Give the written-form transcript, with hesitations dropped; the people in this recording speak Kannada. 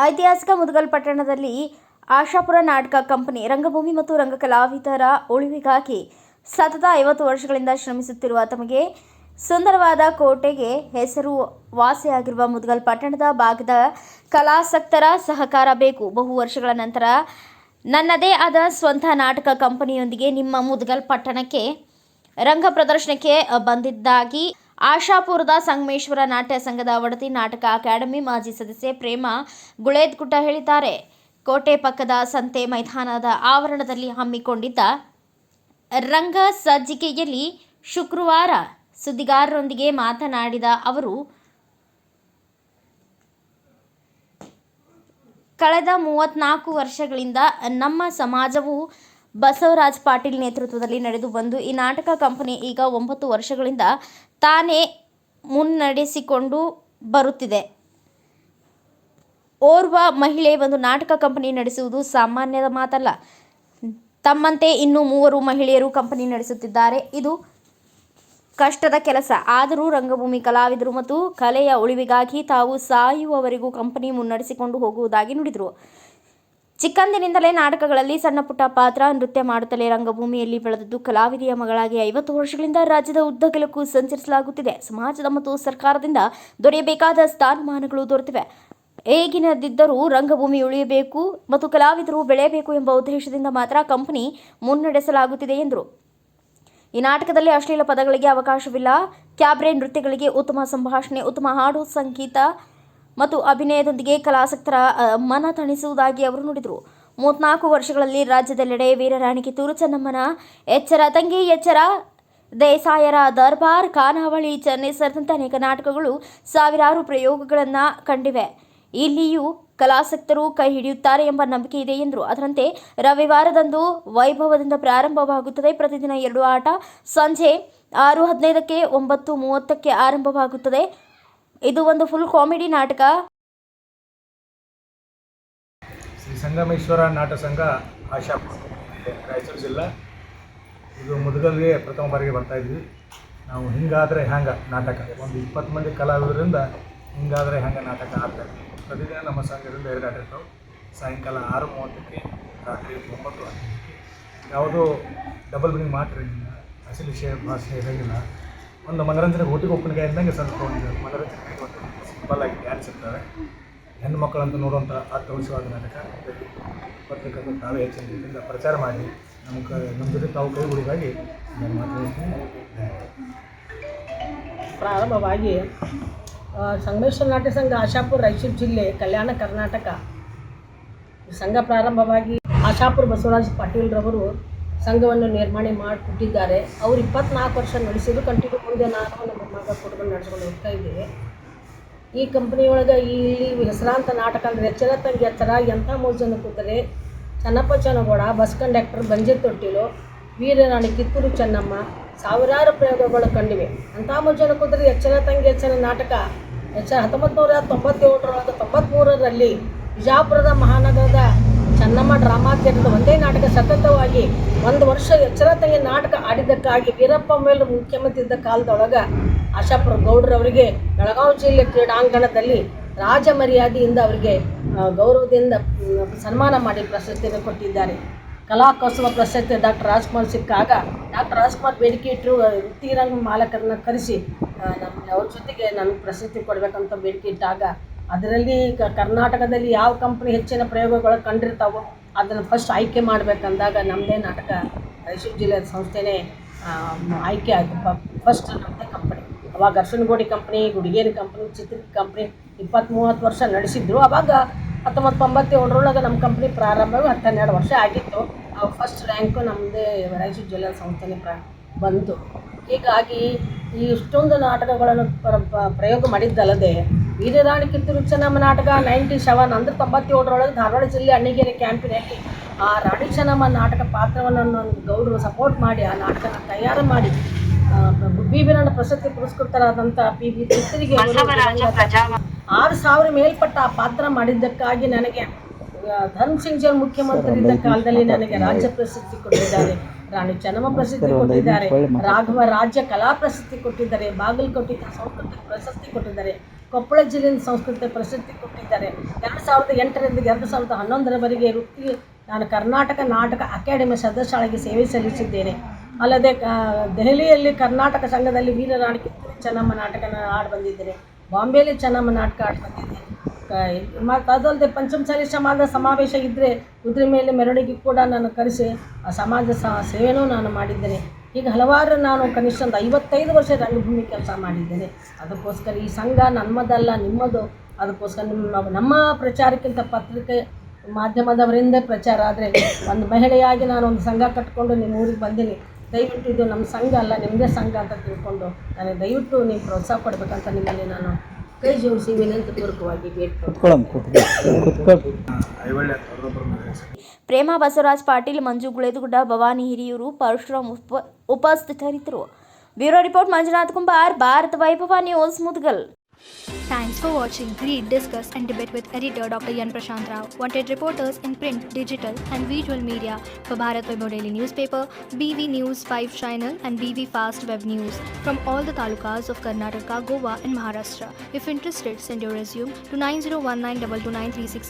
ಐತಿಹಾಸಿಕ ಮುದಗಲ್ ಪಟ್ಟಣದಲ್ಲಿ ಆಶಾಪುರ ನಾಟಕ ಕಂಪನಿ ರಂಗಭೂಮಿ ಮತ್ತು ರಂಗ ಕಲಾವಿದರ ಉಳಿವಿಗಾಗಿ ಸತತ 50 ವರ್ಷಗಳಿಂದ ಶ್ರಮಿಸುತ್ತಿರುವ ತಮಗೆ ಸುಂದರವಾದ ಕೋಟೆಗೆ ಹೆಸರು ವಾಸಿಯಾಗಿರುವ ಮುದಗಲ್ ಪಟ್ಟಣದ ಭಾಗದ ಕಲಾಸಕ್ತರ ಸಹಕಾರ ಬೇಕು. ಬಹು ವರ್ಷಗಳ ನಂತರ ನನ್ನದೇ ಆದ ಸ್ವಂತ ನಾಟಕ ಕಂಪನಿಯೊಂದಿಗೆ ನಿಮ್ಮ ಮುದಗಲ್ ಪಟ್ಟಣಕ್ಕೆ ರಂಗ ಪ್ರದರ್ಶನಕ್ಕೆ ಬಂದಿದ್ದಾಗಿ ಆಶಾಪುರದ ಸಂಗಮೇಶ್ವರ ನಾಟ್ಯ ಸಂಘದ ಒಡತಿ ನಾಟಕ ಅಕಾಡೆಮಿ ಮಾಜಿ ಸದಸ್ಯೆ ಪ್ರೇಮಾ ಗುಳೇದ್ಗುಟ್ಟ ಹೇಳಿದ್ದಾರೆ. ಕೋಟೆ ಪಕ್ಕದ ಸಂತೆ ಮೈದಾನದ ಆವರಣದಲ್ಲಿ ಹಮ್ಮಿಕೊಂಡಿದ್ದ ರಂಗ ಸಜ್ಜಿಕೆಯಲ್ಲಿ ಶುಕ್ರವಾರ ಸುದ್ದಿಗಾರರೊಂದಿಗೆ ಮಾತನಾಡಿದ ಅವರು, ಕಳೆದ 34 ವರ್ಷಗಳಿಂದ ನಮ್ಮ ಸಮಾಜವು ಬಸವರಾಜ್ ಪಾಟೀಲ್ ನೇತೃತ್ವದಲ್ಲಿ ನಡೆದು ಬಂದು ಈ ನಾಟಕ ಕಂಪನಿ ಈಗ 9 ವರ್ಷಗಳಿಂದ ತಾನೇ ಮುನ್ನಡೆಸಿಕೊಂಡು ಬರುತ್ತಿದೆ. ಓರ್ವ ಮಹಿಳೆ ಒಂದು ನಾಟಕ ಕಂಪನಿ ನಡೆಸುವುದು ಸಾಮಾನ್ಯದ ಮಾತಲ್ಲ. ತಮ್ಮಂತೆ ಇನ್ನೂ 3 ಮಹಿಳೆಯರು ಕಂಪನಿ ನಡೆಸುತ್ತಿದ್ದಾರೆ. ಇದು ಕಷ್ಟದ ಕೆಲಸ. ಆದರೂ ರಂಗಭೂಮಿ ಕಲಾವಿದರು ಮತ್ತು ಕಲೆಯ ಉಳಿವಿಗಾಗಿ ತಾವು ಸಾಯುವವರೆಗೂ ಕಂಪನಿ ಮುನ್ನಡೆಸಿಕೊಂಡು ಹೋಗುವುದಾಗಿ ನುಡಿದರು. ಚಿಕ್ಕಂದಿನಿಂದಲೇ ನಾಟಕಗಳಲ್ಲಿ ಸಣ್ಣ ಪುಟ್ಟ ಪಾತ್ರ, ನೃತ್ಯ ಮಾಡುತ್ತಲೇ ರಂಗಭೂಮಿಯಲ್ಲಿ ಬೆಳೆದದ್ದು ಕಲಾವಿದೆಯ ಮಗಳಾಗಿ 50 ವರ್ಷಗಳಿಂದ ರಾಜ್ಯದ ಉದ್ದಗಲಕ್ಕೂ ಸಂಚರಿಸಲಾಗುತ್ತಿದೆ. ಸಮಾಜದ ಮತ್ತು ಸರ್ಕಾರದಿಂದ ದೊರೆಯಬೇಕಾದ ಸ್ಥಾನಮಾನಗಳು ದೊರೆತಿವೆ. ಹೇಗಿನದಿದ್ದರೂ ರಂಗಭೂಮಿ ಉಳಿಯಬೇಕು ಮತ್ತು ಕಲಾವಿದರು ಬೆಳೆಯಬೇಕು ಎಂಬ ಉದ್ದೇಶದಿಂದ ಮಾತ್ರ ಕಂಪನಿ ಮುನ್ನಡೆಸಲಾಗುತ್ತಿದೆ ಎಂದರು. ಈ ನಾಟಕದಲ್ಲಿ ಅಶ್ಲೀಲ ಪದಗಳಿಗೆ ಅವಕಾಶವಿಲ್ಲ. ಕ್ಯಾಬ್ರೆ ನೃತ್ಯಗಳಿಗೆ ಉತ್ತಮ ಸಂಭಾಷಣೆ, ಉತ್ತಮ ಹಾಡು, ಸಂಗೀತ ಮತ್ತು ಅಭಿನಯದೊಂದಿಗೆ ಕಲಾಸಕ್ತರ ಮನ ತಣಿಸುವುದಾಗಿ ಅವರು ನುಡಿದರು. 34 ವರ್ಷಗಳಲ್ಲಿ ರಾಜ್ಯದೆಲ್ಲೆಡೆ ವೀರರಾಣಿ ಕಿತ್ತೂರು ಚೆನ್ನಮ್ಮನ ಎಚ್ಚರ, ತಂಗಿ ಎಚ್ಚರ, ದೇಸಾಯರ ದರ್ಬಾರ್, ಖಾನಾವಳಿ, ಚೆನ್ನೈ ಸೇರಿದಂತೆ ಅನೇಕ ನಾಟಕಗಳು ಸಾವಿರಾರು ಪ್ರಯೋಗಗಳನ್ನು ಕಂಡಿವೆ. ಇಲ್ಲಿಯೂ ಕಲಾಸಕ್ತರು ಕೈ ಹಿಡಿಯುತ್ತಾರೆ ಎಂಬ ನಂಬಿಕೆ ಇದೆ ಎಂದರು. ಅದರಂತೆ ರವಿವಾರದಂದು ವೈಭವದಿಂದ ಪ್ರಾರಂಭವಾಗುತ್ತದೆ. ಪ್ರತಿದಿನ 2 ಆಟ. ಸಂಜೆ 6:15ಕ್ಕೆ 9:30ಕ್ಕೆ ಆರಂಭವಾಗುತ್ತದೆ. ಇದು ಒಂದು ಫುಲ್ ಕಾಮಿಡಿ ನಾಟಕ. ಶ್ರೀ ಸಂಗಮೇಶ್ವರ ನಾಟಕ ಸಂಘ ಆಶಾಪುರ, ರಾಯಚೂರು ಜಿಲ್ಲಾ. ಇದು ಮುದಗಲ್ಗೆ ಪ್ರಥಮ ಬಾರಿಗೆ ಬರ್ತಾ ಇದ್ವಿ ನಾವು. ಹಿಂಗಾದರೆ ಹ್ಯಾಂಗ ನಾಟಕ, ಒಂದು 20 ಮಂದಿ ಕಲಾವಿದರಿಂದ ಹಿಂಗಾದರೆ ಹ್ಯಾಂಗ ನಾಟಕ ಆಗ್ತದೆ. ಪ್ರತಿದಿನ ನಮ್ಮ ಸಂಘದಿಂದ 2 ಆಟ ಇರ್ತಾವೆ. ಸಾಯಂಕಾಲ 6:30ಕ್ಕೆ, ರಾತ್ರಿ 9:15ಕ್ಕೆ. ಯಾವುದೋ ಡಬಲ್ ಬಿಲ್ಲಿಂಗ್ ಮಾತ್ರ, ಅಸಲಿ ಭಾಷೆ ಇರೋಂಗಿಲ್ಲ. ಒಂದು ಮನೋರಂಜನೆಗೆ ಊಟಿಗೆ ಒಪ್ಪನಿಗೆ ಇದ್ದಂಗೆ ಸ್ವಲ್ಪ ಒಂದು ಮನೋರಂಜನೆ, ಒಂದು ಸಿಂಪಲ್ ಆಗಿ ಡ್ಯಾನ್ಸ್ ಇರ್ತವೆ. ಹೆಣ್ಣು ಮಕ್ಕಳಂತ ನೋಡುವಂಥ ಆತ್ಮವಿಶ್ವಾಸ ನಾಟಕ ಪತ್ರಿಕೆಗಳು ತಾವೇ ಹೆಚ್ಚಿನ ರೀತಿಯಿಂದ ಪ್ರಚಾರ ಮಾಡಿ ನಮ್ಮ ಜೊತೆ ತಾವು ಕೈಗೂಡಿಗಾಗಿ ನಾನು ಮಾತಾಡ್ತೀನಿ. ಪ್ರಾರಂಭವಾಗಿ ಸಂಗಮೇಶ್ವರ ನಾಟ್ಯ ಸಂಘ ಆಶಾಪುರ, ರಾಯಚೂರು ಜಿಲ್ಲೆ, ಕಲ್ಯಾಣ ಕರ್ನಾಟಕ ಸಂಘ ಪ್ರಾರಂಭವಾಗಿ ಆಶಾಪುರ ಬಸವರಾಜ್ ಪಾಟೀಲ್ರವರು ಸಂಘವನ್ನು ನಿರ್ಮಾಣ ಮಾಡಿಕೊಟ್ಟಿದ್ದಾರೆ. ಅವರು 24 ವರ್ಷ ನಡೆಸಿದ್ರು. ಕಂಟಿನ್ಯೂ ಮುಂದೆ ನಾನು ನಮ್ಮ ಮಗ ಕೊಡ್ಕೊಂಡು ನಡೆಸ್ಕೊಂಡು ಹೋಗ್ತಾ ಇದ್ದೇವೆ. ಈ ಕಂಪ್ನಿಯೊಳಗೆ ಇಲ್ಲಿ ಹೆಸರಾಂತ ನಾಟಕ ಅಂದರೆ ಎಚ್ಚರ ತಂಗಿ ಎಚ್ಚರ, ಎಂಥ ಮೋಜನ ಕುದುರೆ, ಚನ್ನಪ್ಪ ಚನ್ನಗೌಡ, ಬಸ್ ಕಂಡಕ್ಟರ್, ಬಂಜೆ ತೊಟ್ಟಿಲು, ವೀರರಾಣಿ ಕಿತ್ತೂರು ಚೆನ್ನಮ್ಮ, ಸಾವಿರಾರು ಪ್ರಯೋಗಗಳು ಕಂಡಿವೆ. ಅಂಥ ಮೋಜನ ಕುದುರೆ, ಎಚ್ಚರ ತಂಗಿ ಎಚ್ಚರ ನಾಟಕ 1997 93ರಲ್ಲಿ ವಿಜಾಪುರದ ಮಹಾನಗರದ ಚೆನ್ನಮ್ಮ ಡ್ರಾಮಾ ಥಿಯೇಟರ್ದ ಒಂದೇ ನಾಟಕ ಸತತವಾಗಿ 1 ವರ್ಷ ಎಚ್ಚರ ತಂಗಿ ನಾಟಕ ಆಡಿದ್ದಕ್ಕಾಗಿ ವೀರಪ್ಪ ಮೊಯ್ಲಿ ಮುಖ್ಯಮಂತ್ರಿ ಇದ್ದ ಕಾಲದೊಳಗೆ ಆಶಾಪುರ ಗೌಡ್ರವರಿಗೆ ಬೆಳಗಾವಿ ಜಿಲ್ಲೆ ಕ್ರೀಡಾಂಗಣದಲ್ಲಿ ರಾಜ ಮರ್ಯಾದೆಯಿಂದ ಅವರಿಗೆ ಗೌರವದಿಂದ ಸನ್ಮಾನ ಮಾಡಿ ಪ್ರಶಸ್ತಿಯನ್ನು ಕೊಟ್ಟಿದ್ದಾರೆ. ಕಲಾಕೋತ್ಸವ ಪ್ರಶಸ್ತಿ ಡಾಕ್ಟರ್ ರಾಜ್ಕುಮಾರ್ ಸಿಕ್ಕಾಗ ಡಾಕ್ಟರ್ ರಾಜ್ಕುಮಾರ್ ಬೇಡಿಕೆ ಇಟ್ಟರು ವೃತ್ತಿರಂಗ ಮಾಲಕರನ್ನ ಕರೆಸಿ ಅವ್ರ ಜೊತೆಗೆ ನನಗೆ ಪ್ರಶಸ್ತಿ ಕೊಡಬೇಕಂತ ಬೇಡಿಕೆ ಇಟ್ಟಾಗ, ಅದರಲ್ಲಿ ಕರ್ನಾಟಕದಲ್ಲಿ ಯಾವ ಕಂಪ್ನಿ ಹೆಚ್ಚಿನ ಪ್ರಯೋಗಗಳು ಕಂಡಿರ್ತಾವೋ ಅದನ್ನು ಫಸ್ಟ್ ಆಯ್ಕೆ ಮಾಡಬೇಕಂದಾಗ ನಮ್ಮದೇ ನಾಟಕ ರಾಯಚೂರು ಜಿಲ್ಲೆಯ ಸಂಸ್ಥೆನೇ ಆಯ್ಕೆ ಆಯಿತು. ಫಸ್ಟ್ ನಮ್ಮದೇ ಕಂಪ್ನಿ. ಅವಾಗ ಅರ್ಶನಗೋಡಿ ಕಂಪ್ನಿ, ಗುಡಿಗೇರಿ ಕಂಪ್ನಿ, ಚಿತ್ರಿ ಕಂಪ್ನಿ 20-30 ವರ್ಷ ನಡೆಸಿದ್ರು. ಅವಾಗ 1997 ನಮ್ಮ ಕಂಪ್ನಿ ಪ್ರಾರಂಭವಾಗಿ 12 ವರ್ಷ ಆಗಿತ್ತು. ಫಸ್ಟ್ ರ್ಯಾಂಕು ನಮ್ಮದೇ ರಾಯಚೂರು ಜಿಲ್ಲೆಯ ಸಂಸ್ಥೆನೇ ಬಂತು. ಹೀಗಾಗಿ ಈ ಇಷ್ಟೊಂದು ನಾಟಕಗಳನ್ನು ಪ್ರಯೋಗ ಮಾಡಿದ್ದಲ್ಲದೆ ವೀರರಾಣಿ ಕಿತ್ತೂರು ಚೆನ್ನಮ್ಮ ನಾಟಕ 97 ಅಂದರೆ 97 ಧಾರವಾಡ ಜಿಲ್ಲೆ ಅಣ್ಣಿಗೇರಿ ಕ್ಯಾಂಪಿನಲ್ಲಿ ಆ ರಾಣಿ ಚೆನ್ನಮ್ಮ ನಾಟಕ ಪಾತ್ರವನ್ನು ಗೌಡರು ಸಪೋರ್ಟ್ ಮಾಡಿ ಆ ನಾಟಕನ ತಯಾರು ಮಾಡಿ ಬಿ.ಬಿ. ಪ್ರಶಸ್ತಿ ಪುರಸ್ಕೃತರಾದಂಥ ಪಿ.ಬಿ. ಚಿತ್ತರಿಗೆ 6,000 ಮೇಲ್ಪಟ್ಟ ಆ ಪಾತ್ರ ಮಾಡಿದ್ದಕ್ಕಾಗಿ ನನಗೆ ಧರ್ಮ್ ಸಿಂಗ್ ಜಿ ಮುಖ್ಯಮಂತ್ರಿ ಇದ್ದ ಕಾಲದಲ್ಲಿ ನನಗೆ ರಾಜ್ಯ ಪ್ರಶಸ್ತಿ ಕೊಟ್ಟಿದ್ದಾರೆ. ರಾಣಿ ಚೆನ್ನಮ್ಮ ಪ್ರಶಸ್ತಿ ಕೊಟ್ಟಿದ್ದಾರೆ. ರಾಘವ ರಾಜ್ಯ ಕಲಾ ಪ್ರಶಸ್ತಿ ಕೊಟ್ಟಿದ್ದಾರೆ. ಬಾಗಲಕೋಟೆ ಸಾಂಸ್ಕೃತಿಕ ಪ್ರಶಸ್ತಿ ಕೊಟ್ಟಿದ್ದಾರೆ. ಕೊಪ್ಪಳ ಜಿಲ್ಲೆಯಿಂದ ಸಂಸ್ಕೃತಿ ಪ್ರಶಸ್ತಿ ಕೊಟ್ಟಿದ್ದಾರೆ. 2008ರಿಂದ 2011ರವರೆಗೆ ವೃತ್ತಿ ನಾನು ಕರ್ನಾಟಕ ನಾಟಕ ಅಕಾಡೆಮಿ ಸದಸ್ಯರಾಗಿ ಸೇವೆ ಸಲ್ಲಿಸಿದ್ದೇನೆ. ಅಲ್ಲದೆ ದೆಹಲಿಯಲ್ಲಿ ಕರ್ನಾಟಕ ಸಂಘದಲ್ಲಿ ವೀರರಾಣಿ ಕಿತ್ತೂರು ಚೆನ್ನಮ್ಮ ನಾಟಕ ಆಡಿ ಬಂದಿದ್ದೇನೆ. ಬಾಂಬೆಯಲ್ಲಿ ಚೆನ್ನಮ್ಮ ನಾಟಕ ಆಡಿ ಬಂದಿದ್ದೇನೆ. ಮತ್ತು ಅದಲ್ಲದೆ ಪಂಚಮಸಾಲಿ ಸಮಾಜದ ಸಮಾವೇಶ ಇದ್ದರೆ ಕುದುರೆ ಮೇಲೆ ಮೆರವಣಿಗೆ ಕೂಡ ನಾನು ಕರೆಸಿ ಆ ಸಮಾಜ ಸೇವೆನೂ ನಾನು ಮಾಡಿದ್ದೇನೆ. ಈಗ ಹಲವಾರು ನಾನು ಕನಿಷ್ಠ ಒಂದು 55 ವರ್ಷ ರಂಗಭೂಮಿ ಕೆಲಸ ಮಾಡಿದ್ದೇನೆ. ಅದಕ್ಕೋಸ್ಕರ ಈ ಸಂಘ ನಮ್ಮದಲ್ಲ, ನಿಮ್ಮದು. ಅದಕ್ಕೋಸ್ಕರ ನಮ್ಮ ಪ್ರಚಾರಕ್ಕಿಂತ ಪತ್ರಿಕೆ ಮಾಧ್ಯಮದವರಿಂದ ಪ್ರಚಾರ ಆದರೆ ಒಂದು ಮಹಿಳೆಯಾಗಿ ನಾನು ಒಂದು ಸಂಘ ಕಟ್ಟಿಕೊಂಡು ನಿಮ್ಮ ಊರಿಗೆ ಬಂದೀನಿ. ದಯವಿಟ್ಟು ಇದು ನಮ್ಮ ಸಂಘ ಅಲ್ಲ, ನಿಮ್ಮದೇ ಸಂಘ ಅಂತ ತಿಳ್ಕೊಂಡು ನನಗೆ ದಯವಿಟ್ಟು ನೀವು ಪ್ರೋತ್ಸಾಹ ಕೊಡಬೇಕಂತ ನಿಮ್ಮಲ್ಲಿ ನಾನು ಕೈ ಜೋಡಿಸಿ ವಿನಂತಿಪೂರ್ವಕವಾಗಿ ಬೇಡ್ಕೊಂಡು ಪ್ರೇಮ ಬಸವರಾಜ್ ಪಾಟೀಲ್, ಮಂಜು ಗುಳೇದಗುಡ್ಡ, ಭವಾನಿ ಹಿರಿಯೂರು, ಪರಶುರಾಮ್ ಉಪಸ್ಥಿತರಿದ್ದರು. ಬ್ಯೂರೋ ರಿಪೋರ್ಟ್ ಮಂಜುನಾಥ್ ಕುಂಬಾರ್, ಭಾರತ್ ವೈಭವ news, Mudgal. Thanks for watching Read, Discuss and Debate with editor Dr. Yan Prashant Rao. Wanted reporters in print, digital and visual media for Bharat Vaibhav Daily Newspaper, BV News 5 Channel and BV Fast Web News from all the talukas of Karnataka, Goa and Maharashtra. If interested, send your resume to 9019229369.